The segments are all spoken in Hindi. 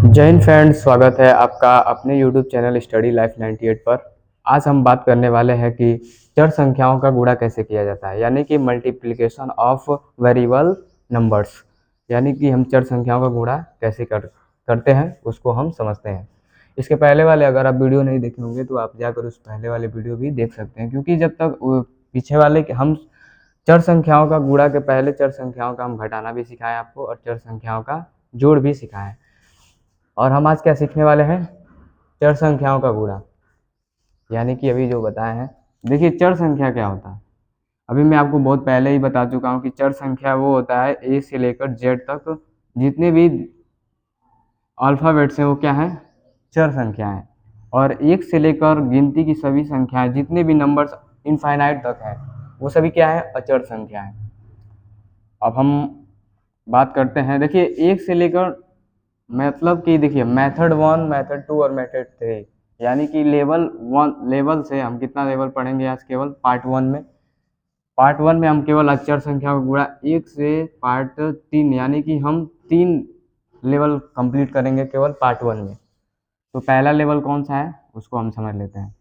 जय हिंद फ्रेंड्स, स्वागत है आपका अपने YouTube चैनल स्टडी लाइफ 98 पर। आज हम बात करने वाले हैं कि चर संख्याओं का गुणा कैसे किया जाता है, यानी कि मल्टीप्लिकेशन ऑफ वेरिएबल नंबर्स। यानी कि हम चर संख्याओं का गुणा कैसे करते हैं उसको हम समझते हैं। इसके पहले वाले अगर आप वीडियो नहीं देखे होंगे तो आप जाकर उस पहले वाले वीडियो भी देख सकते हैं, क्योंकि जब तक पीछे वाले हम चर संख्याओं का गुणा के पहले चर संख्याओं का हम घटाना भी सिखाएं आपको, और चर संख्याओं का जोड़ भी सिखाएं। और हम आज क्या सीखने वाले हैं? चर संख्याओं का गुणा, यानी कि अभी जो बताए हैं। देखिए, चर संख्या क्या होता है, अभी मैं आपको बहुत पहले ही बता चुका हूँ कि चर संख्या वो होता है ए से लेकर जेड तक जितने भी अल्फ़ाबेट्स हैं वो क्या है? चर संख्याएं। और एक से लेकर गिनती की सभी संख्याएं, जितने भी नंबर्स इनफाइनाइट तक हैं, वो सभी क्या है? अचर संख्याएं। अब हम बात करते हैं। देखिए, एक से लेकर मतलब कि देखिए मेथड 1, मेथड 2 और मेथड 3, यानी कि लेवल 1 लेवल से हम कितना लेवल पढ़ेंगे आज? केवल पार्ट 1 में। पार्ट 1 में हम केवल अचर संख्या का गुणा 1 से पार्ट 3, यानी कि हम 3 लेवल कंप्लीट करेंगे केवल पार्ट 1 में। तो पहला लेवल कौन सा है उसको हम समझ लेते हैं।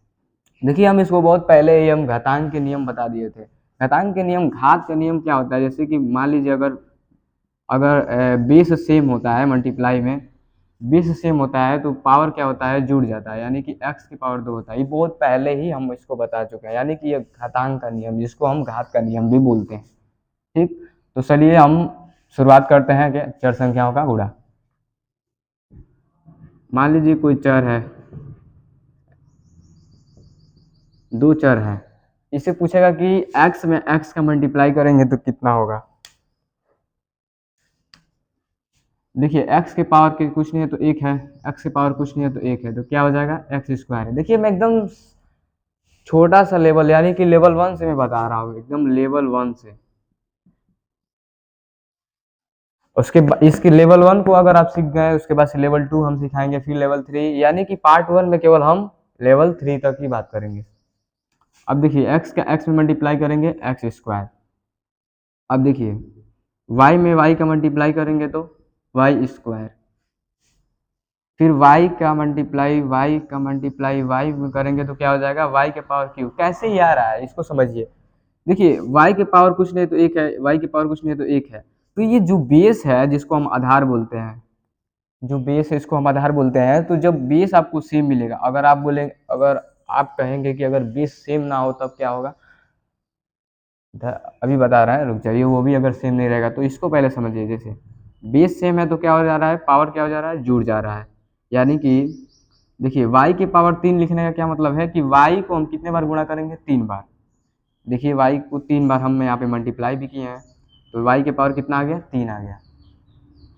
देखिए, हम इसको बहुत पहले ही हम घातांक के नियम बता दिए थे। घातांक के नियम, घात का नियम क्या होता है? जैसे कि मान लीजिए अगर अगर 20 सेम होता है मल्टीप्लाई में, 20 सेम होता है तो पावर क्या होता है? जुड़ जाता है, यानी कि x की पावर 2 होता है। ये बहुत पहले ही हम इसको बता चुके हैं, यानी कि ये घातांक का नियम, जिसको हम घात का नियम भी बोलते हैं। ठीक, तो चलिए हम शुरुआत करते हैं कि चर संख्याओं का गुणा। मान लीजिए कोई चर है, 2 चर है, इससे पूछेगा कि x में x का मल्टीप्लाई करेंगे तो कितना होगा। देखिए, x के पावर के कुछ नहीं है तो 1 है, x के पावर कुछ नहीं है तो 1 है, तो क्या हो जाएगा? एक्स स्क्वायर है। देखिए, मैं एकदम छोटा सा लेवल, यानी कि लेवल 1 से मैं बता रहा हूँ, एकदम लेवल 1 से। उसके इसकी लेवल 1 को अगर आप सीख गए, उसके बाद से लेवल 2 हम सिखाएंगे, फिर लेवल 3, यानी कि पार्ट 1 में केवल हम लेवल 3 तक ही बात करेंगे। अब देखिए, x का x में मल्टीप्लाई करेंगे एक्स स्क्वायर। अब देखिए, y में y का मल्टीप्लाई करेंगे तो वाई स्क्वायर। फिर y का मल्टीप्लाई y में करेंगे तो क्या हो जाएगा? y के पावर क्यूब। कैसे ही आ रहा है इसको समझिए। देखिए, y के पावर कुछ नहीं तो 1 है, y के पावर कुछ नहीं तो 1 है। तो ये जो बेस है, जिसको हम आधार बोलते हैं, जो बेस है इसको हम आधार बोलते हैं। तो जब बेस आपको सेम मिलेगा, अगर आप बोले, अगर आप कहेंगे कि अगर बेस सेम ना हो तब क्या होगा? अभी बता रहा है, रुक जाइए। वो भी अगर सेम नहीं रहेगा तो इसको पहले समझिए। जैसे बेस सेम है तो क्या हो जा रहा है? पावर क्या हो जा रहा है? जुड़ जा रहा है। यानी कि देखिए, y के पावर 3 लिखने का क्या मतलब है कि y को हम कितने बार गुणा करेंगे? 3 बार। देखिए, y को 3 बार हम यहाँ पे मल्टीप्लाई भी किए हैं, तो y के पावर कितना आ गया? 3 आ गया।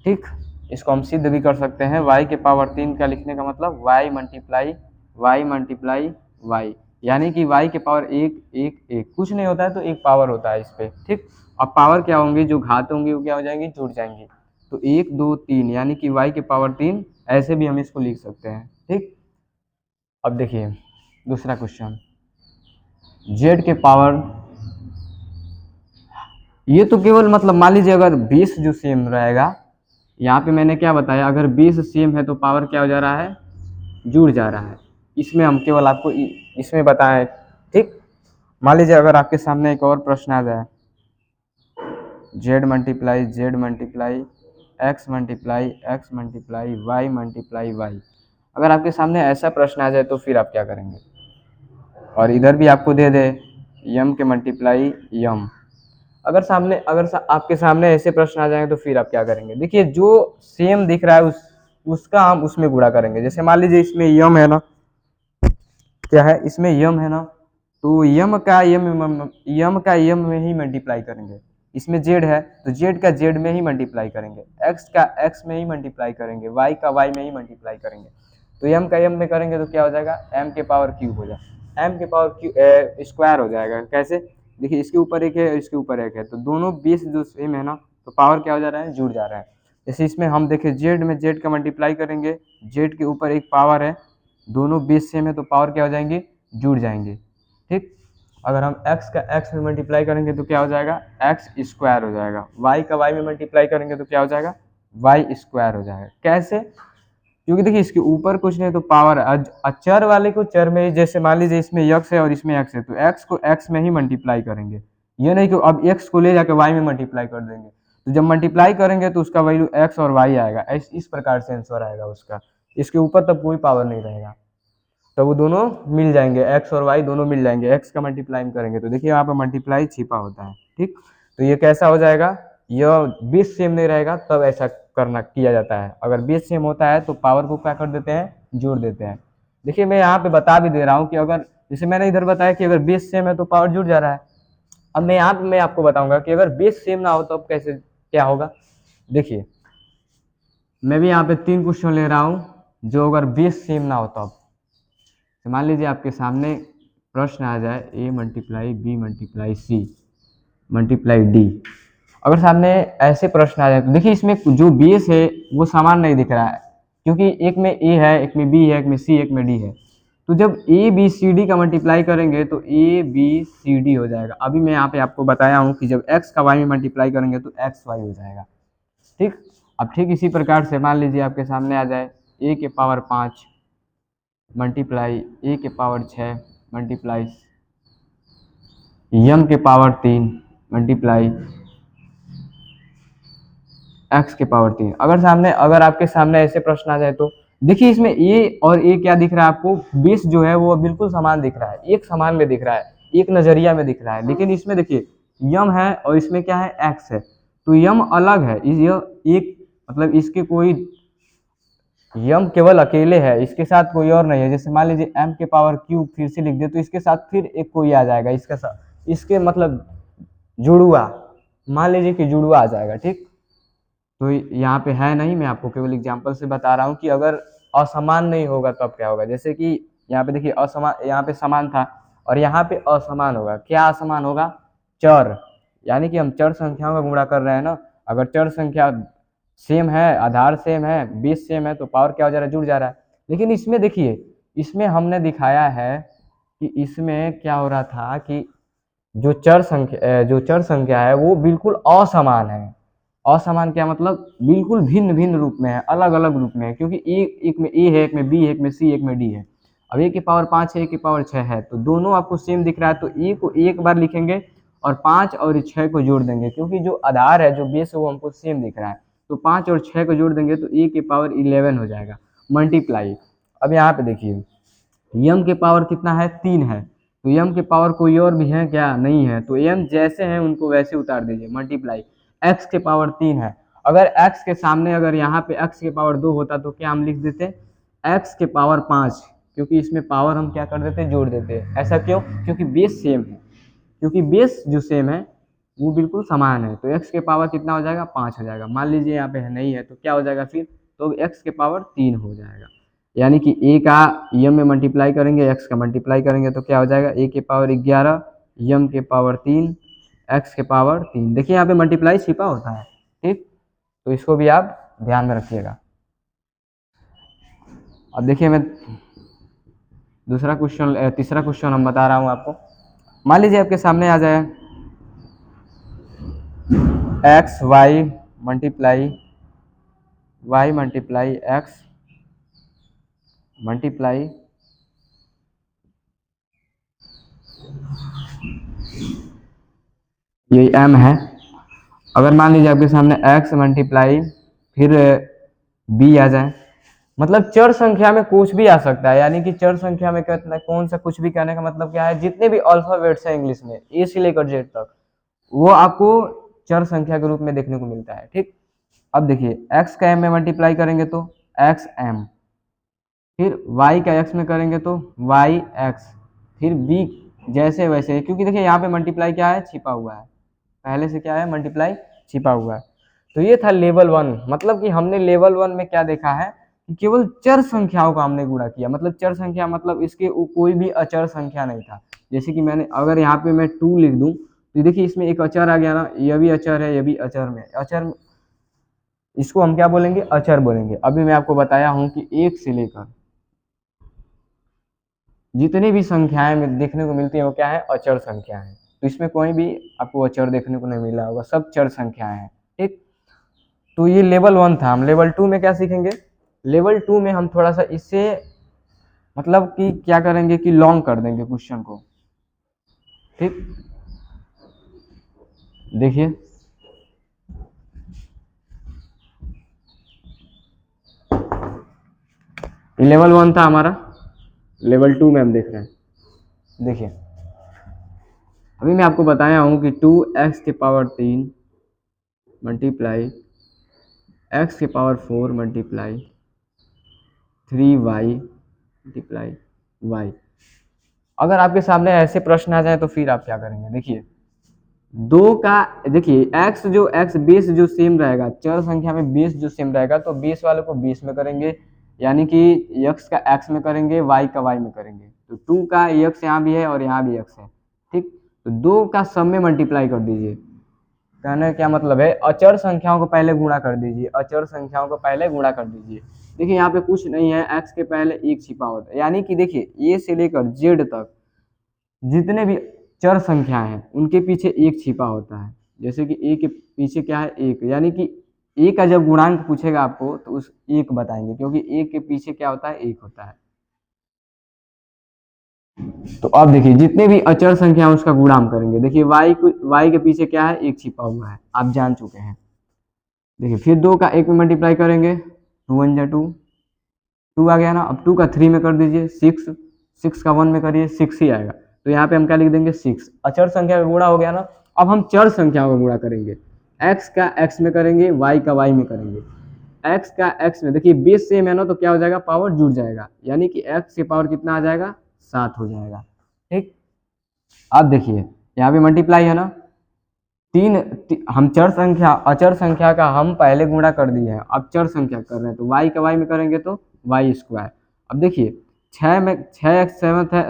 ठीक, इसको हम सिद्ध भी कर सकते हैं। y के पावर 3 का लिखने का मतलब y मल्टीप्लाई y, यानी कि y के पावर 1 1 1, कुछ नहीं होता है तो एक पावर होता है इस पे। ठीक, अब पावर क्या होंगे? जो घात होंगी वो क्या हो जाएंगी? जुड़ जाएंगी। तो 1 2 3, यानी कि y के पावर 3, ऐसे भी हम इसको लिख सकते हैं। ठीक, अब देखिए दूसरा क्वेश्चन, z के पावर, ये तो केवल मतलब मान लीजिए अगर 20 जो सेम रहेगा, यहाँ पे मैंने क्या बताया, अगर 20 सेम है तो पावर क्या हो जा रहा है? जुड़ जा रहा है। इसमें हम केवल आपको इसमें बताएं। ठीक, मान लीजिए अगर आपके सामने एक और प्रश्न आ जाए, Z multiply X multiply Y, अगर आपके सामने ऐसा प्रश्न आ जाए तो फिर आप क्या करेंगे? और इधर भी आपको दे दे यम के मल्टीप्लाई यम, आपके सामने ऐसे प्रश्न आ जाएंगे तो फिर आप क्या करेंगे? देखिए, जो सेम दिख रहा है उसका हम उसमें गुणा करेंगे। जैसे मान लीजिए इसमें यम है ना, क्या है इसमें? यम है ना, तो यम का यम में ही मल्टीप्लाई करेंगे। इसमें जेड है तो जेड का जेड में ही मल्टीप्लाई करेंगे, एक्स का एक्स में ही मल्टीप्लाई करेंगे, वाई का वाई में ही मल्टीप्लाई करेंगे। तो यम का यम में करेंगे तो क्या हो जाएगा? एम के पावर क्यूब हो जाएगा, एम के पावर क्यू स्क्वायर हो जाएगा। कैसे? देखिए, इसके ऊपर एक है, इसके ऊपर एक है, तो दोनों बेस जो सेम है ना, तो पावर क्या हो जा रहा है? जुड़ जा रहा है। जैसे इसमें हम देखें, जेड में जेड का मल्टीप्लाई करेंगे, जेड के ऊपर एक पावर है, दोनों बेस सेम है तो पावर क्या हो जाएंगे? जुड़ जाएंगे। ठीक, अगर हम x का x में मल्टीप्लाई करेंगे तो क्या हो जाएगा? एक्स स्क्वायर हो जाएगा। y का y में मल्टीप्लाई करेंगे तो क्या हो जाएगा? वाई स्क्वायर हो जाएगा। कैसे? क्योंकि देखिए इसके ऊपर कुछ नहीं तो पावर चर वाले को चर में, जैसे मान लीजिए इसमें x है और इसमें x है, तो x को x में ही मल्टीप्लाई करेंगे। ये नहीं कि अब x को ले जाकर y में मल्टीप्लाई कर देंगे, तो जब मल्टीप्लाई करेंगे तो उसका वैल्यू x और y आएगा। इस प्रकार से आंसर आएगा उसका। इसके ऊपर तब कोई पावर नहीं रहेगा, तो वो दोनों मिल जाएंगे, x और y दोनों मिल जाएंगे। x का मल्टीप्लाई करेंगे तो देखिए यहाँ पे मल्टीप्लाई छिपा होता है, ठीक। तो ये कैसा हो जाएगा, यह बेस सेम नहीं रहेगा तब ऐसा करना किया जाता है। अगर बेस सेम होता है तो पावर को क्या कर देते हैं, जोड़ देते हैं। देखिए मैं यहाँ पे बता भी दे रहा हूँ कि अगर जैसे मैंने इधर बताया कि अगर बेस सेम है तो पावर जुड़ जा रहा है। अब मैं यहाँ पे मैं आपको बताऊंगा कि अगर बेस सेम ना हो तो अब कैसे क्या होगा। देखिए मैं भी यहाँ पे 3 क्वेश्चन ले रहा हूँ जो अगर बेस सेम ना हो तो मान लीजिए आपके सामने प्रश्न आ जाए a multiply B multiply C multiply D. अगर सामने ऐसे प्रश्न आ जाए तो देखिए इसमें जो बेस है वो समान नहीं दिख रहा है, क्योंकि एक में a है, एक में b है, एक में c, एक में d है। तो जब a b c d का मल्टीप्लाई करेंगे तो a b c d हो जाएगा। अभी मैं यहाँ पे आपको बताया हूँ कि जब x का y में मल्टीप्लाई करेंगे तो x y हो जाएगा, ठीक। अब ठीक इसी प्रकार से मान लीजिए आपके सामने आ जाए a के पावर 5 मल्टीप्लाई a के पावर 6 मल्टीप्लाई m के पावर 3 मल्टीप्लाई x के पावर 3। अगर आपके सामने ऐसे प्रश्न आ जाए तो देखिए इसमें a और a क्या दिख रहा है आपको, बेस जो है वो बिल्कुल समान दिख रहा है, एक समान में दिख रहा है, एक नजरिया में दिख रहा है। लेकिन इसमें देखिए m है और इसमें क्या है, x है, तो m अलग है। यह एक मतलब इसके कोई यम केवल अकेले है, इसके साथ कोई और नहीं है। जैसे मान लीजिए m के पावर क्यूब फिर से लिख दे तो इसके साथ फिर एक कोई आ जाएगा, इसके साथ इसके मतलब जुड़ुआ, मान लीजिए कि जुड़ुआ आ जाएगा, ठीक। तो यहाँ पे है नहीं, मैं आपको केवल एग्जांपल से बता रहा हूँ कि अगर असमान नहीं होगा तब क्या होगा। जैसे कि यहाँ पे देखिए असमान, यहाँ पे समान था और यहाँ पे असमान होगा। क्या असमान होगा, चर, यानी कि हम चर संख्याओं का गुणा कर रहे हैं ना। अगर चर संख्या सेम है, आधार सेम है, बेस सेम है तो पावर क्या हो जा रहा है, जुड़ जा रहा है। लेकिन इसमें देखिए, इसमें हमने दिखाया है कि इसमें क्या हो रहा था कि जो चर संख्या है वो बिल्कुल असमान है। असमान क्या मतलब, बिल्कुल भिन्न भिन्न रूप में है, अलग अलग रूप में है, क्योंकि एक में ए है, एक में बी है, एक में सी, एक में डी है। अब ए की पावर 5 है, ए की पावर 6 है, तो दोनों आपको सेम दिख रहा है, तो ए को एक बार लिखेंगे और 5 और 6 को जोड़ देंगे, क्योंकि जो आधार है, जो बेस है, वो हमको सेम दिख रहा है। तो 5 और 6 को जोड़ देंगे तो ए की पावर 11 हो जाएगा मल्टीप्लाई। अब यहाँ पे देखिए यम के पावर कितना है, 3 है, तो यम के पावर कोई और भी है क्या, नहीं है, तो यम जैसे हैं उनको वैसे उतार दीजिए मल्टीप्लाई। एक्स के पावर 3 है, अगर एक्स के सामने अगर यहाँ पे एक्स के पावर 2 होता तो क्या हम लिख देते एक्स के पावर 5, क्योंकि इसमें पावर हम क्या कर देते, जोड़ देते। ऐसा क्यों, क्योंकि बेस सेम है, क्योंकि बेस जो सेम है वो बिल्कुल समान है। तो x के पावर कितना हो जाएगा, 5 हो जाएगा। मान लीजिए यहाँ पे नहीं है तो क्या हो जाएगा फिर, तो x के पावर 3 हो जाएगा। यानी कि a का यम में मल्टीप्लाई करेंगे, x का मल्टीप्लाई करेंगे तो क्या हो जाएगा, a के पावर 11, यम के पावर 3, x के पावर 3। देखिए यहाँ पे मल्टीप्लाई छिपा होता है, ठीक। तो इसको भी आप ध्यान में रखिएगा। अब देखिए मैं तीसरा क्वेश्चन हम बता रहा हूँ आपको। मान लीजिए आपके सामने आ जाए X Y multiply X multiply ये m है। अगर मान लीजिए आपके सामने x मल्टीप्लाई फिर b आ जाए, मतलब चर संख्या में कुछ भी आ सकता है। यानी कि चर संख्या में कहते कौन सा कुछ भी कहने का मतलब क्या है, जितने भी अल्फाबेट्स हैं इंग्लिश में ए से लेकर जेड तक, वो आपको चर संख्या के रूप में देखने को मिलता है, ठीक। अब देखिए x का m में मल्टीप्लाई करेंगे तो एक्स एम, फिर y का x में करेंगे तो वाई एक्स, फिर b जैसे वैसे, क्योंकि देखिए यहाँ पे मल्टीप्लाई क्या है, छिपा हुआ है, पहले से क्या है, मल्टीप्लाई छिपा हुआ है। तो ये था लेवल 1, मतलब कि हमने लेवल 1 में क्या देखा है कि केवल चर संख्याओं का हमने गुणा किया। मतलब चर संख्या मतलब इसके कोई भी अचर संख्या नहीं था। जैसे कि मैंने अगर यहाँ पे मैं 2 लिख दूं तो देखिए इसमें एक अचर आ गया ना, यह भी अचर है, यह भी अचर में अचर, इसको हम क्या बोलेंगे, अचर बोलेंगे। अभी मैं आपको बताया हूँ कि 1 से लेकर जितनी भी संख्याएं में देखने को मिलती है वो क्या है, अचर संख्या है। तो इसमें कोई भी आपको अचर देखने को नहीं मिला होगा, सब चर संख्याएं हैं, ठीक। तो ये लेवल 1 था। हम लेवल 2 में क्या सीखेंगे, लेवल 2 में हम थोड़ा सा इससे मतलब कि क्या करेंगे कि लॉन्ग कर देंगे क्वेश्चन को। ठीक, देखिए लेवल 1 था हमारा, लेवल 2 में हम देख रहे हैं। देखिए अभी मैं आपको बताया हूँ कि 2x के पावर 3 मल्टीप्लाई x के power 4 multiply 3y multiply y। अगर आपके सामने ऐसे प्रश्न आ जाए तो फिर आप क्या करेंगे? देखिए दो का, देखिए x जो x बेस जो सेम रहेगा, चर संख्या में बेस जो सेम रहेगा तो बेस वाले को बेस में करेंगे, यानी कि x का x में करेंगे, y का y में करेंगे। तो 2 का x यहाँ भी है और यहाँ भी x है। ठीक, तो 2 का सब में मल्टीप्लाई कर दीजिए। कहने का क्या मतलब है, अचर संख्याओं को पहले गुणा कर दीजिए, अचर संख्याओं को पहले गुणा कर दीजिए। देखिए यहाँ पे कुछ नहीं है, x के पहले एक छिपा होता है, यानी कि देखिए a से लेकर z तक जितने भी चर संख्या हैं उनके पीछे एक छिपा होता है। जैसे कि ए के पीछे क्या है? एक, यानी कि ए का जब गुणांक पूछेगा आपको तो उस एक बताएंगे, क्योंकि ए के पीछे क्या होता है? एक होता है। तो अब देखिए जितने भी अचर संख्या उसका गुणाम करेंगे। देखिए y के पीछे क्या है? एक छिपा हुआ है, आप जान चुके हैं। देखिए फिर 2 का 1 में मल्टीप्लाई करेंगे, 2 1 जा 2, 2 आ गया ना। अब 2 का 3 में कर दीजिए 6, 6 का 1 में करिए 6 ही आएगा। तो यहाँ पे हम क्या लिख देंगे? 6। अचर संख्या का गुणा हो गया ना। अब हम चर संख्याओं का गुणा करेंगे, x का x में करेंगे, y का y में करेंगे। x का x में, देखिए बेस सेम है ना, तो क्या हो जाएगा? पावर जुड़ जाएगा, यानी कि x के पावर कितना आ जाएगा? 7 हो जाएगा। ठीक, अब देखिए यहाँ पे मल्टीप्लाई है ना, हम चर संख्या अचर संख्या का हम पहले गुणा कर दिए हैं, अब चर संख्या कर रहे हैं तो y का y में करेंगे तो y स्क्वायर। अब देखिए 6 में 6x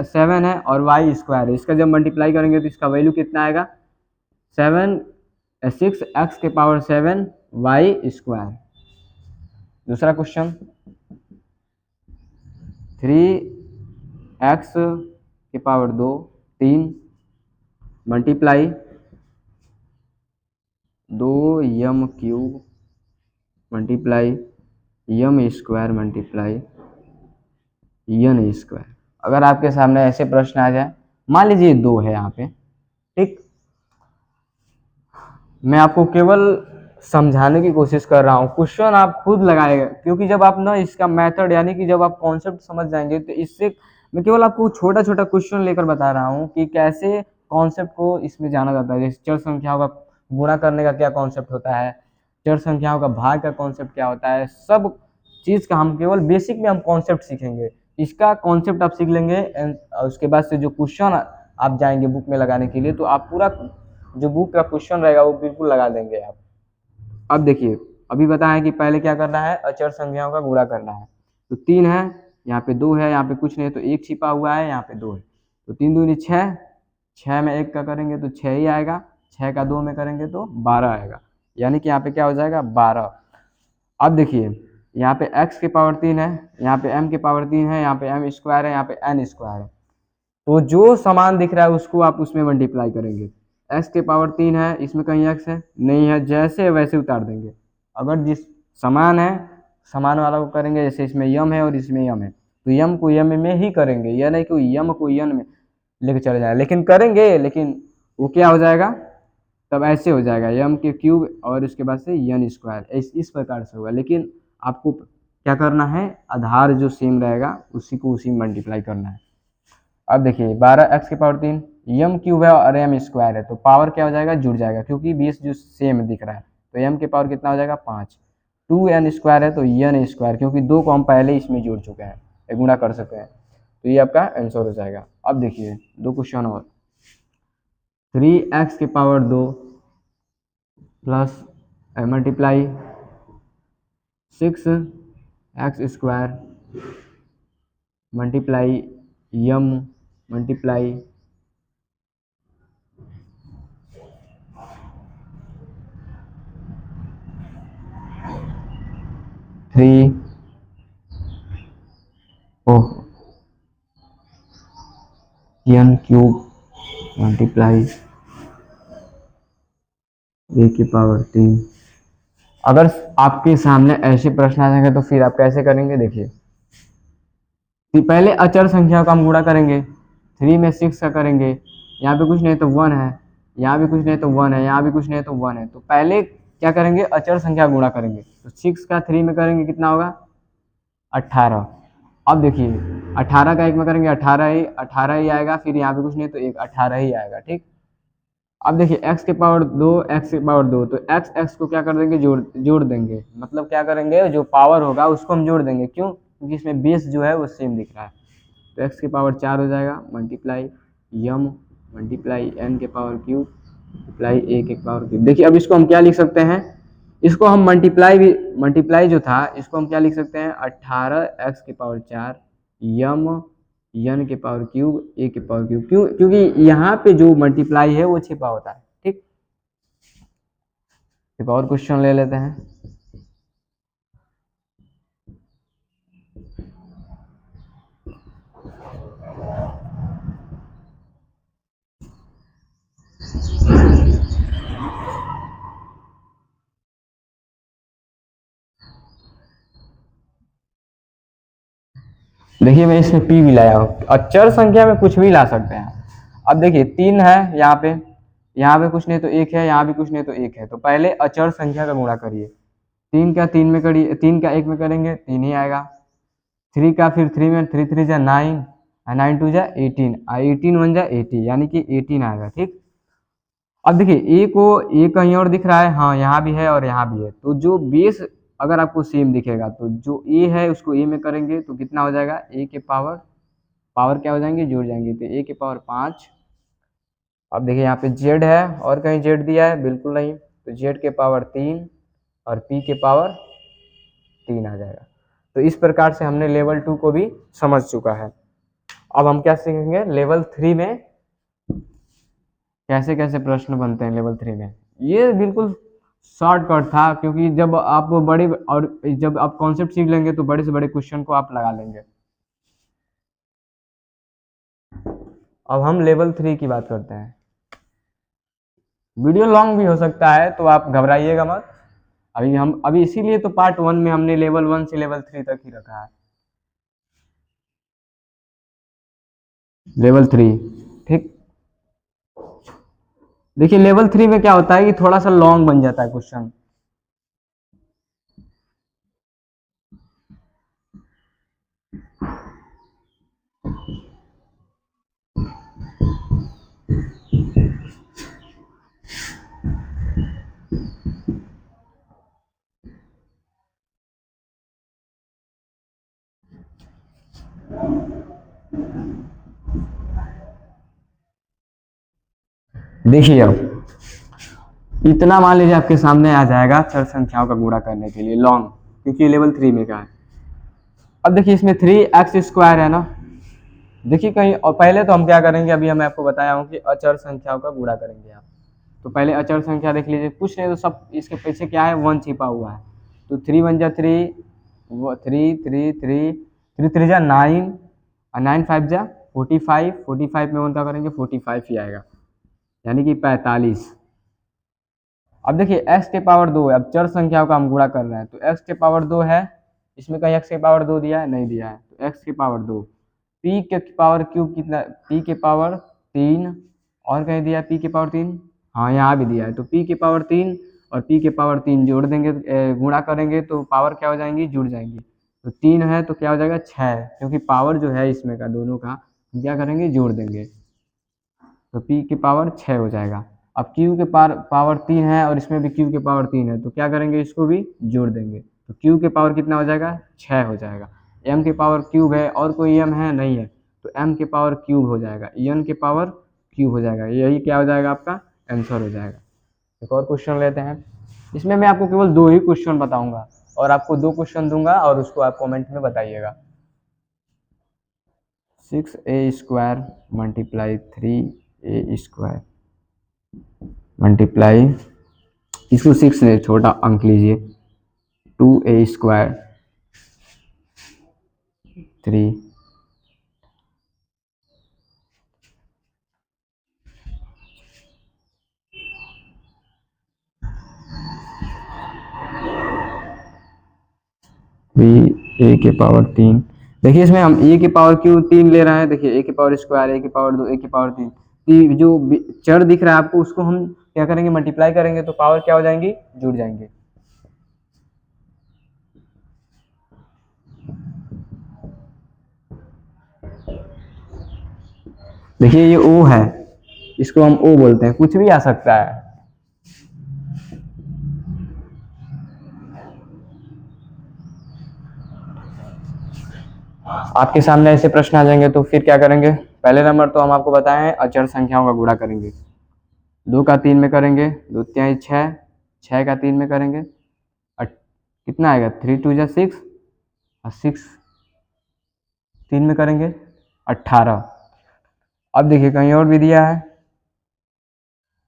7 है और y स्क्वायर है, इसका जब मल्टीप्लाई करेंगे तो इसका वैल्यू कितना आएगा? 6x के पावर 7 y स्क्वायर। दूसरा क्वेश्चन, 3x के power 2 3 multiply 2m³ multiply m square multiply n square. अगर आपके सामने ऐसे प्रश्न आ जाए, मान लीजिए 2 है यहाँ पे, ठीक, मैं आपको केवल समझाने की कोशिश कर रहा हूँ, क्वेश्चन आप खुद लगाएगा, क्योंकि जब आप ना इसका मेथड यानी कि जब आप कॉन्सेप्ट समझ जाएंगे तो इससे मैं केवल आपको छोटा छोटा क्वेश्चन लेकर बता रहा हूँ कि कैसे कॉन्सेप्ट को इसमें जाना जाता है। जैसे चर संख्याओं का गुणा करने का क्या कॉन्सेप्ट होता है, चर संख्याओं का भाग का कॉन्सेप्ट क्या होता है, सब चीज़ का हम केवल बेसिक में हम कॉन्सेप्ट सीखेंगे। इसका कॉन्सेप्ट आप सीख लेंगे एंड उसके बाद से जो क्वेश्चन आप जाएंगे बुक में लगाने के लिए, तो आप पूरा जो बुक का क्वेश्चन रहेगा वो बिल्कुल लगा देंगे आप। अब देखिए अभी बताया कि पहले क्या करना है? अचर संख्याओं का गुणा करना है। तो 3 है, यहाँ पे 2 है, यहाँ पे कुछ नहीं है तो एक छिपा हुआ है, यहाँ पे 2 है। तो 3 दूनी 6, 6 में 1 का करेंगे तो 6 ही आएगा, 6 का 2 में करेंगे तो 12 आएगा, यानी कि यहाँ पे क्या हो जाएगा? 12। अब देखिए यहाँ पे x के पावर 3 है, यहाँ पे m के पावर 3 है, यहाँ पे m स्क्वायर है, यहाँ पे n स्क्वायर है। तो जो समान दिख रहा है उसको आप उसमें मल्टीप्लाई करेंगे। x के पावर 3 है, इसमें कहीं x है नहीं है, जैसे वैसे उतार देंगे। अगर जिस समान है समान वाला को करेंगे, जैसे इसमें m है और इसमें m है तो m को m में ही करेंगे, यह नहीं कि m को n में लेके चले जाए, लेकिन करेंगे, लेकिन वो क्या हो जाएगा? तब ऐसे हो जाएगा m के क्यूब और उसके बाद से n स्क्वायर, इस प्रकार से होगा। लेकिन आपको क्या करना है? आधार जो सेम रहेगा उसी को उसी में मल्टीप्लाई करना है। अब देखिए 12x के पावर 3 m क्यूब है और m स्क्वायर है, तो पावर क्या हो जाएगा? जुड़ जाएगा, क्योंकि बेस जो सेम दिख रहा है। तो m के पावर कितना हो जाएगा? 5। 2n स्क्वायर है तो n स्क्वायर, क्योंकि 2 को हम पहले इसमें जोड़ चुके हैं, गुणा कर सकते हैं, तो ये आपका आंसर हो जाएगा। अब देखिए 2 क्वेश्चन और, 3x के power 2 plus multiply 6x square multiply m multiply 3 n cube multiply a की पावर 3। अगर आपके सामने ऐसे प्रश्न आ जाएंगे तो फिर आप कैसे करेंगे, देखिए पहले अचर संख्या का हम गुणा करेंगे, 3 में 6 का करेंगे, यहाँ पे कुछ नहीं तो 1 है, यहाँ भी कुछ नहीं तो 1 है, यहाँ भी कुछ नहीं तो 1 है, तो पहले क्या करेंगे, अचर संख्या गुणा करेंगे, तो 6 का 3 में करेंगे कितना होगा 18। अब देखिए 18 का 1 में करेंगे 18 ही आएगा, फिर यहाँ पे कुछ नहीं तो एक 18 ही आएगा, ठीक। अब देखिए x के पावर 2, x के पावर 2, तो x को क्या कर देंगे, जोड़ देंगे, मतलब क्या करेंगे, जो पावर होगा उसको हम जोड़ देंगे, क्यों, क्योंकि इसमें बेस जो है वो सेम दिख रहा है, तो x के पावर 4 हो जाएगा, मल्टीप्लाई यम मल्टीप्लाई n के पावर क्यूब मल्टीप्लाई a के पावर क्यूब। देखिए अब इसको हम क्या लिख सकते हैं, इसको हम मल्टीप्लाई जो था इसको हम क्या लिख सकते हैं, 18x के पावर 4 यम n के पावर क्यूब a के पावर क्यूब, क्यों, क्योंकि यहाँ पे जो मल्टीप्लाई है वो छिपा होता है, ठीक। एक और क्वेश्चन ले लेते हैं। देखिए मैं इसमें p भी लाया हूँ, अचर संख्या में कुछ भी ला सकते हैं। अब देखिए 3 है यहाँ पे कुछ नहीं तो 1 है, यहाँ भी कुछ नहीं तो 1 है, तो पहले अचर संख्या का गुणा करिए, 3 का 3 में करिए, 3 का 1 में करेंगे 3 ही आएगा, 3 का फिर 3 में 3 3 जा 9, 9 2 जा 18, 18 1 जा 80, यानी कि 18 आएगा, ठीक। अब देखिए ए कहीं और दिख रहा है, हाँ यहाँ भी है और यहाँ भी है, तो जो बेस अगर आपको सेम दिखेगा तो जो ए है उसको ए में करेंगे तो कितना हो जाएगा, ए के पावर क्या हो जाएंगे, जुड़ जाएंगे, तो ए के पावर 5। अब देखिए यहाँ पे जेड है और कहीं जेड दिया है, बिल्कुल नहीं, तो जेड के पावर 3 और पी के पावर 3 आ जाएगा। तो इस प्रकार से हमने लेवल 2 को भी समझ चुका है। अब हम क्या सीखेंगे, लेवल 3 में कैसे कैसे प्रश्न बनते हैं लेवल 3 में। ये बिल्कुल शॉर्टकट था, क्योंकि जब आप कॉन्सेप्ट सीख लेंगे तो बड़े से बड़े क्वेश्चन को आप लगा लेंगे। अब हम लेवल 3 की बात करते हैं। वीडियो लॉन्ग भी हो सकता है, तो आप घबराइएगा मत। अभी इसीलिए तो पार्ट 1 में हमने लेवल 1 से लेवल 3 तक ही रखा है। लेवल 3, ठीक। देखिए लेवल 3 में क्या होता है कि थोड़ा सा लॉन्ग बन जाता है क्वेश्चन। देखिए अब इतना मान लीजिए आपके सामने आ जाएगा चर संख्याओं का गुणा करने के लिए लॉन्ग, क्योंकि लेवल 3 में का है। अब देखिए इसमें 3x² है ना, देखिए कहीं, और पहले तो हम क्या करेंगे, अभी मैं आपको बताया हूँ कि अचर संख्याओं का गुणा करेंगे आप। तो पहले अचर संख्या देख लीजिए, कुछ नहीं तो सब इसके पीछे क्या है, 1 छिपा हुआ है, तो 3 1 जा 3, 3 3 जा 9 और 9 5 जा 45, 45 में 1 का करेंगे 45 ही आएगा, यानी कि 45। अब देखिए x के पावर 2 है, अब चर संख्याओं का हम गुणा कर रहे हैं, तो x के पावर 2 है, इसमें कहीं x के पावर 2 दिया है, नहीं दिया है, तो x के पावर 2, p के पावर क्यूब कितना, p के पावर 3, और कहीं दिया है p के पावर 3, हाँ यहाँ भी दिया है, तो p के पावर 3 और p के पावर 3 जोड़ देंगे, गुणा करेंगे तो पावर क्या हो जाएंगी, जुड़ जाएंगी, तो 3 है तो क्या हो जाएगा 6, क्योंकि पावर जो है इसमें का दोनों का हम क्या करेंगे, जोड़ देंगे, तो p के पावर 6 हो जाएगा। अब q के पावर 3 है और इसमें भी q के पावर 3 है, तो क्या करेंगे, इसको भी जोड़ देंगे, तो q के पावर कितना हो जाएगा, 6 हो जाएगा। m के पावर क्यूब है, और कोई m है, नहीं है, तो m के पावर क्यूब हो जाएगा, n के पावर क्यूब हो जाएगा, यही क्या हो जाएगा, आपका आंसर हो जाएगा। एक और क्वेश्चन लेते हैं, इसमें मैं आपको केवल 2 ही क्वेश्चन बताऊंगा और आपको 2 क्वेश्चन दूंगा और उसको आप कॉमेंट में बताइएगा। 6a² मल्टीप्लाई 3a² मल्टीप्लाई, इसको 6 नहीं, छोटा अंक लीजिए, 2a² 3, बी ए के पावर 3। देखिए इसमें हम ए के पावर क्यों 3 ले रहे हैं, देखिए ए के पावर स्क्वायर, ए के पावर 2, ए के पावर 3, जो चर दिख रहा है आपको उसको हम क्या करेंगे, मल्टीप्लाई करेंगे तो पावर क्या हो जाएंगी, जुड़ जाएंगे। देखिए ये ओ है, इसको हम ओ बोलते हैं, कुछ भी आ सकता है। आपके सामने ऐसे प्रश्न आ जाएंगे तो फिर क्या करेंगे, पहले नंबर तो हम आपको बताए हैं अचर संख्याओं का गुणा करेंगे। 2 का 3 में करेंगे, 2 तिहाई 6, 6 का 3 में करेंगे, कितना आएगा 3 2 जा 6, और 6 3 में करेंगे 18। अब देखिए कहीं और भी दिया है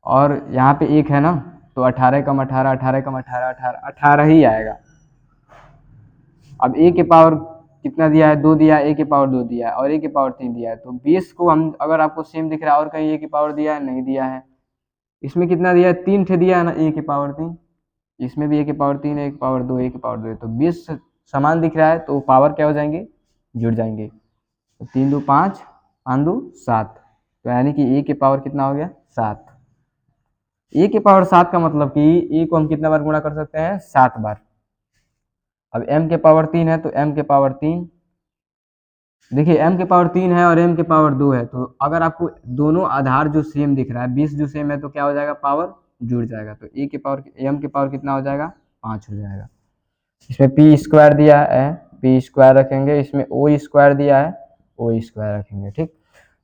और यहाँ पे 1 है ना, तो 18 कम 18, 18 कम 18, 18, 18 ही आएगा। अब ए के पावर कितना दिया है, 2 दिया है, ए के पावर 2 दिया है और ए के पावर 3 दिया है, तो 20 को हम अगर आपको सेम दिख रहा है और कहीं ए के पावर दिया है, नहीं दिया है। इसमें कितना दिया है, 3 ठे दिया है ना, ए के पावर 3, इसमें भी ए के पावर 3, ए के पावर 2, ए के पावर 2 है, तो 20 समान दिख रहा है तो पावर क्या हो जाएंगे, जुड़ जाएंगे। तो 3 2 5, 5 2 7, तो यानी कि ए के पावर कितना हो गया, 7। ए के पावर 7 का मतलब कि ए को हम कितना बार गुणा कर सकते हैं, 7 बार। अब m के पावर 3 है तो m के पावर 3, देखिए m के पावर 3 है और m के पावर 2 है, तो अगर आपको दोनों आधार जो सेम दिख रहा है, 20 जो सेम है, तो क्या हो जाएगा, पावर जुड़ जाएगा, तो ए के पावर m के पावर कितना हो जाएगा, 5 हो जाएगा। इसमें पी स्क्वायर दिया है, पी स्क्वायर रखेंगे, इसमें ओ स्क्वायर दिया है, ओ स्क्वायर रखेंगे, ठीक।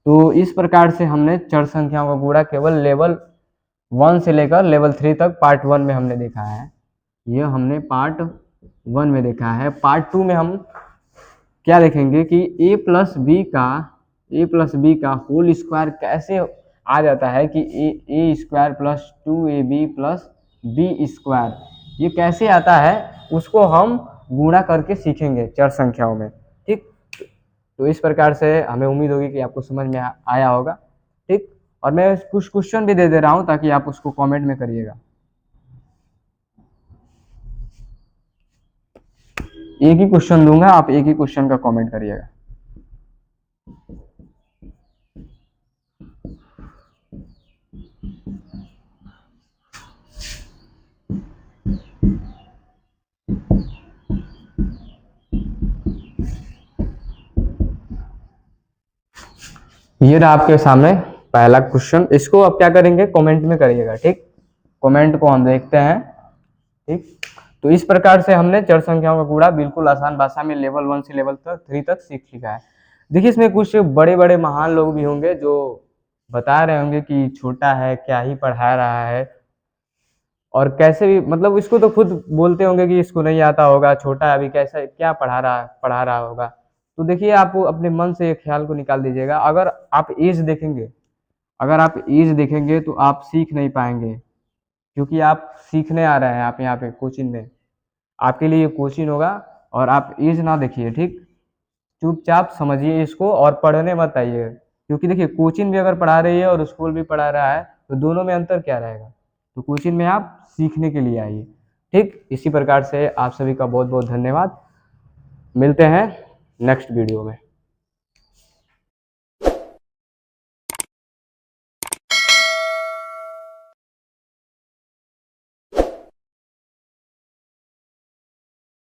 तो इस प्रकार से हमने चर संख्याओं का गुणा केवल लेवल 1 से लेकर लेवल 3 तक पार्ट 1 में हमने देखा है, ये हमने पार्ट 1 में देखा है। पार्ट 2 में हम क्या देखेंगे कि a प्लस बी का होल स्क्वायर कैसे आ जाता है कि A square plus 2ab plus B square, ये कैसे आता है उसको हम गुणा करके सीखेंगे चर संख्याओं में, ठीक। तो इस प्रकार से हमें उम्मीद होगी कि आपको समझ में आया होगा, ठीक। और मैं कुछ क्वेश्चन भी दे दे रहा हूँ ताकि आप उसको कमेंट में करिएगा। एक ही क्वेश्चन दूंगा, आप एक ही क्वेश्चन का कमेंट करिएगा। ये रहा आपके सामने पहला क्वेश्चन, इसको आप क्या करेंगे, कमेंट में करिएगा, ठीक। कमेंट को हम देखते हैं, ठीक। तो इस प्रकार से हमने चर संख्याओं का गुणा बिल्कुल आसान भाषा में लेवल 1 से लेवल 3 तक सीख लिया है। देखिए इसमें कुछ बड़े बड़े महान लोग भी होंगे जो बता रहे होंगे कि छोटा है, क्या ही पढ़ा रहा है, और कैसे भी मतलब इसको तो खुद बोलते होंगे कि इसको नहीं आता होगा, छोटा है अभी, कैसा क्या पढ़ा रहा होगा। तो देखिए आप अपने मन से ये ख्याल को निकाल दीजिएगा, अगर आप एज देखेंगे, अगर आप एज देखेंगे तो आप सीख नहीं पाएंगे, क्योंकि आप सीखने आ रहे हैं, आप यहाँ पे कोचिंग में, आपके लिए कोचिंग होगा, और आप एज ना देखिए, ठीक। चुपचाप समझिए इसको और पढ़ने मत आइए, क्योंकि देखिए कोचिंग भी अगर पढ़ा रही है और स्कूल भी पढ़ा रहा है तो दोनों में अंतर क्या रहेगा, तो कोचिंग में आप सीखने के लिए आइए, ठीक। इसी प्रकार से आप सभी का बहुत बहुत धन्यवाद, मिलते हैं नेक्स्ट वीडियो में।